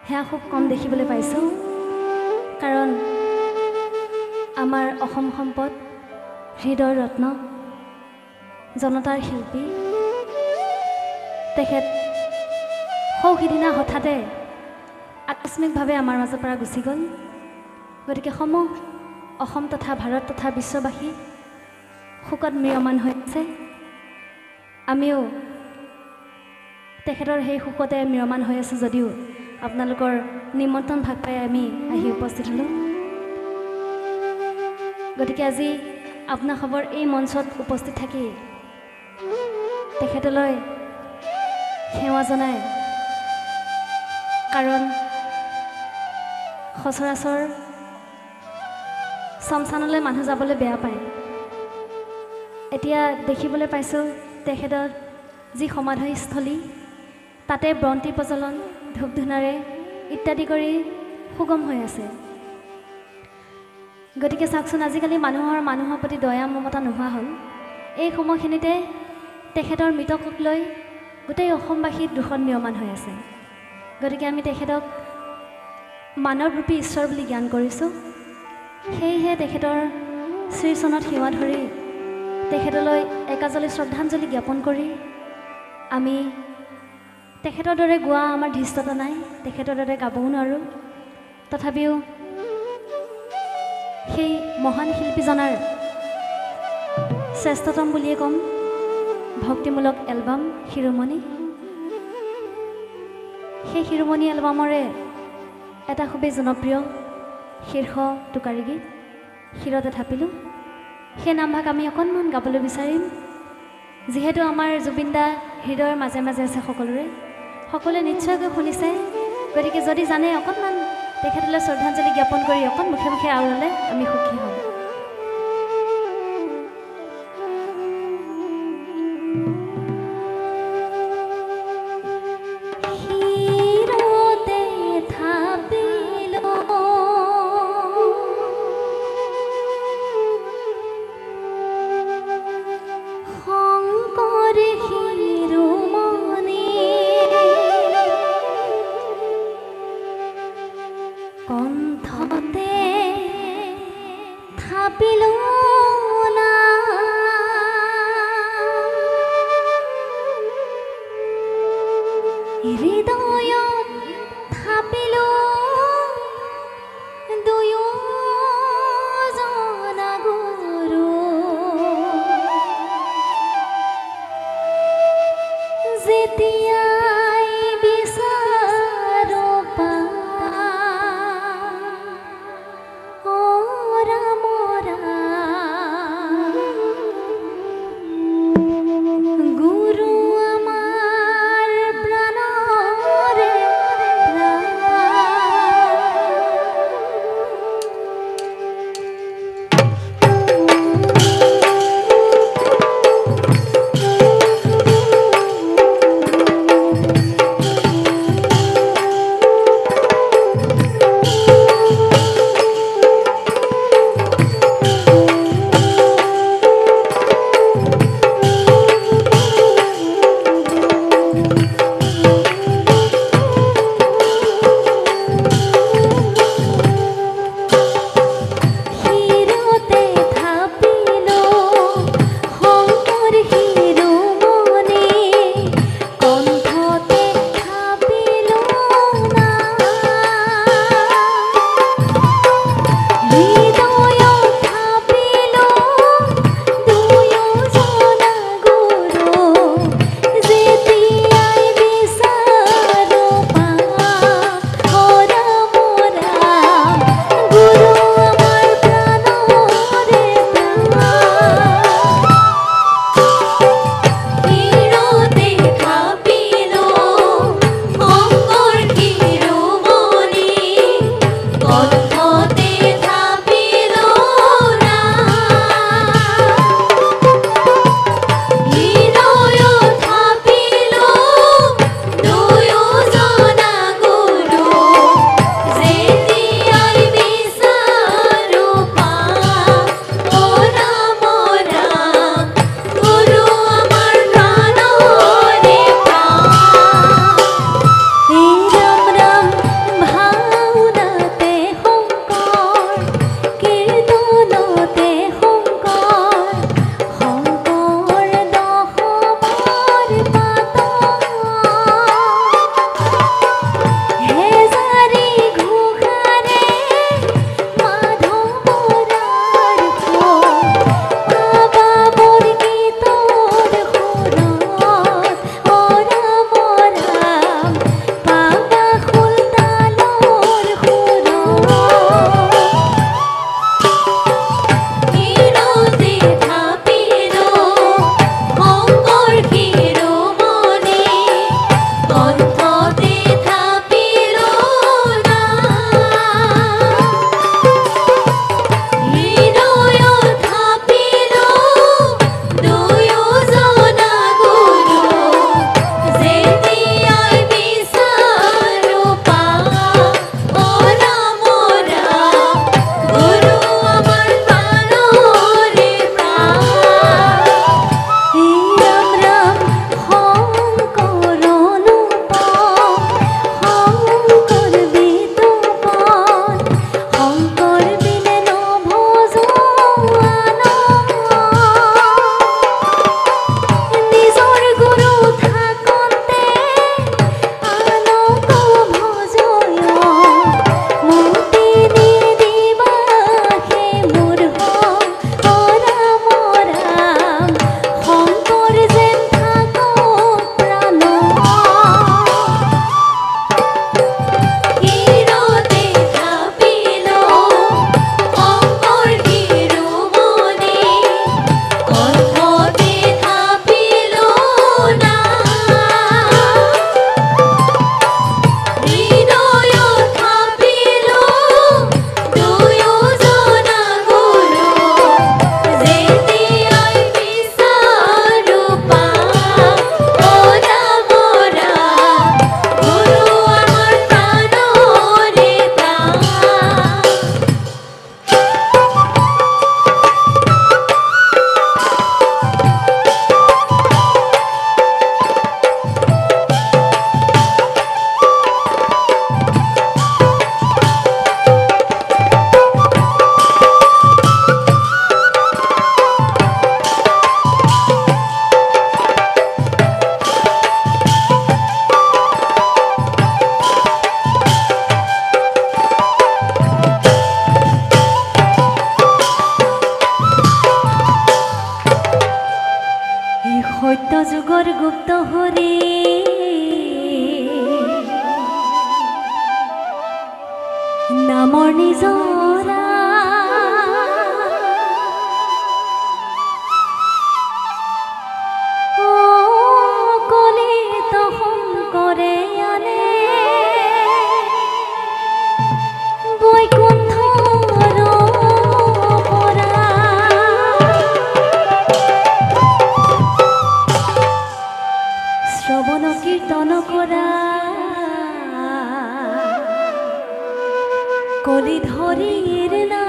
সেয়া খুব কম দেখিবলৈ পাইছোঁ। কাৰণ আমাৰ অসম সম্পদ, হৃদয় ৰত্ন, জনতাৰ শিল্পী তেখেত সৌসিদিনা হঠাতে আকস্মিকভাৱে আমাৰ মাজৰ পৰা গুচি গ'ল। গতিকে অসম তথা ভাৰত তথা বিশ্ববাসী শোকত ম্ৰিয়মান হৈ আছে। আমিও তেখেতৰ সেই শোকতে ম্ৰিয়মান হৈ আছোঁ যদিও আপোনালোকৰ নিমন্ত্ৰণ ভাগ পাই আমি আহি উপস্থিত হ'লোঁ। গতিকে আজি আপোনাৰ খবৰ এই মঞ্চত উপস্থিত থাকি তেখেতলৈ সেৱা জনাই, কাৰণ সচৰাচৰ শ্মশানলৈ মানুহ যাবলৈ বেয়া পায়। এতিয়া দেখিবলৈ পাইছোঁ তেখেতৰ যি সমাধিস্থলী তাতে বন্তি প্ৰজ্বলন, ধূপ ধূনাৰে ইত্যাদি কৰি সুগম হৈ আছে। গতিকে চাওকচোন, আজিকালি মানুহৰ প্ৰতি দয়া মমতা নোহোৱা হ'ল। এই সময়খিনিতে তেখেতৰ মৃতকক লৈ গোটেই অসমবাসী দুখত ম্ৰিয়মান হৈ আছে। গতিকে আমি তেখেতক মানৱৰূপী ঈশ্বৰ বুলি জ্ঞান কৰিছোঁ। সেয়েহে তেখেতৰ শ্ৰীচৰণত সেৱা ধৰি তেখেতলৈ একাজলি শ্ৰদ্ধাঞ্জলি জ্ঞাপন কৰি আমি তেখেতৰ দৰে গোৱা আমাৰ ধৃষ্টতা নাই, তেখেতৰ দৰে গাবও নোৱাৰোঁ। তথাপিও সেই মহান শিল্পীজনাৰ শ্ৰেষ্ঠতম বুলিয়ে ক'ম ভক্তিমূলক এলবাম শিৰোমণি। সেই শিৰোমণি এলবামৰে এটা খুবেই জনপ্ৰিয় শীৰ্ষ টোকাৰী গীত শিৰতে থাপিলোঁ। সেই নামভাগ আমি অকণমান গাবলৈ বিচাৰিম। যিহেতু আমাৰ জুবিনদা হৃদয়ৰ মাজে মাজে আছে সকলোৱে নিশ্চয়কৈ শুনিছে। গতিকে যদি জানে অকণমান তেখেতলৈ শ্ৰদ্ধাঞ্জলি জ্ঞাপন কৰি অকণ মুখে মুখে আওৰালে আমি সুখী হ'ম। কণ্ঠতে থাপিলো না হৃদয়ত থাপিলো দুয়োজনা গুৰু যেতিয়াই বিচাৰো পাওঁ নামৰ নিজৰা কলিত শংকৰে আনে বৈকুণ্ঠৰ পৰা শ্ৰৱণ কীৰ্তন কৰা কলি ধৰিৰ না